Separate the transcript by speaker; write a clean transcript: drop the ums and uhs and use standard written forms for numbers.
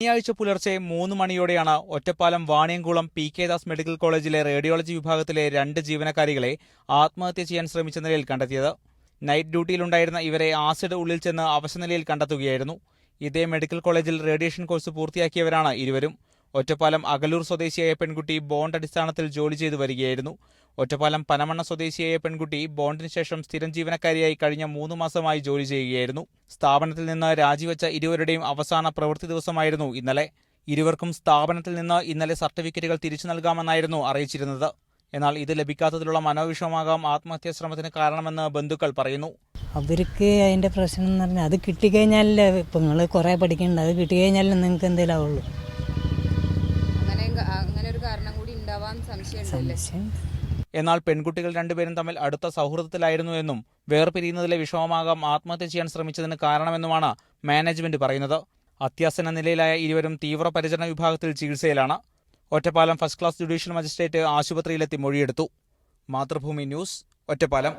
Speaker 1: ശനിയാഴ്ച പുലർച്ചെ 3 മണിയോടെയാണ് ഒറ്റപ്പാലം വാണിയംകുളം പി.കെ. ദാസ് മെഡിക്കൽ കോളേജിലെ റേഡിയോളജി വിഭാഗത്തിലെ 2 ജീവനക്കാരികളെ ആത്മഹത്യ ചെയ്യാൻ ശ്രമിച്ച നിലയിൽ കണ്ടെത്തിയത്. നൈറ്റ് ഡ്യൂട്ടിയിലുണ്ടായിരുന്ന ഇവരെ ആസിഡ് ഉള്ളിൽ ചെന്ന് അവശനിലയിൽ കണ്ടെത്തുകയായിരുന്നു. ഇതേ മെഡിക്കൽ കോളേജിൽ റേഡിയേഷൻ കോഴ്സ് പൂർത്തിയാക്കിയവരാണ് ഇരുവരും. ഒറ്റപ്പാലം അകലൂർ സ്വദേശിയായ പെൺകുട്ടി ബോണ്ട് അടിസ്ഥാനത്തിൽ ജോലി ചെയ്തു വരികയായിരുന്നു. ഒറ്റപ്പാലം പനമണ്ണ സ്വദേശിയായ പെൺകുട്ടി ബോണ്ടിന് ശേഷം സ്ഥിരം ജീവനക്കാരിയായി കഴിഞ്ഞ 3 മാസമായി ജോലി ചെയ്യുകയായിരുന്നു. സ്ഥാപനത്തിൽ നിന്ന് രാജിവെച്ച ഇരുവരുടെയും അവസാന പ്രവൃത്തി ദിവസമായിരുന്നു ഇന്നലെ. ഇരുവർക്കും സ്ഥാപനത്തിൽ നിന്ന് ഇന്നലെ സർട്ടിഫിക്കറ്റുകൾ തിരിച്ചു നൽകാമെന്നായിരുന്നു അറിയിച്ചിരുന്നത്. എന്നാൽ ഇത് ലഭിക്കാത്തതിലുള്ള മനോവിഷമമാകാം ആത്മഹത്യാ ശ്രമത്തിന് കാരണമെന്ന് ബന്ധുക്കൾ പറയുന്നു.
Speaker 2: അവർക്ക് അതിൻ്റെ പ്രശ്നം എന്ന് പറഞ്ഞാൽ അത് കിട്ടിക്കഴിഞ്ഞാലല്ലേ, ഇപ്പം നിങ്ങൾ കുറേ പഠിക്കേണ്ട, അത് കിട്ടിക്കഴിഞ്ഞാലേ നിങ്ങൾക്ക് എന്തെങ്കിലും ആവുള്ളൂ.
Speaker 3: അങ്ങനെ ഒരു കാരണം കൂടി ഉണ്ടാവാൻ സംശയം.
Speaker 1: എന്നാൽ പെൺകുട്ടികൾ രണ്ടുപേരും തമ്മിൽ അടുത്ത സൗഹൃദത്തിലായിരുന്നു എന്നും വേർപിരിയുന്നതിലെ വിഷമമാകാം ആത്മഹത്യ ചെയ്യാൻ ശ്രമിച്ചതിന് കാരണമെന്നുമാണ് മാനേജ്മെന്റ് പറയുന്നത്. അത്യാസന്ന നിലയിലായ ഇരുവരും തീവ്രപരിചരണ വിഭാഗത്തിൽ ചികിത്സയിലാണ്. Ottapalam first class judicial magistrate ആശുപത്രിയിലെത്തി മൊഴിയെടുത്തു. മാതൃഭൂമി ന്യൂസ്, ഒറ്റപ്പാലം.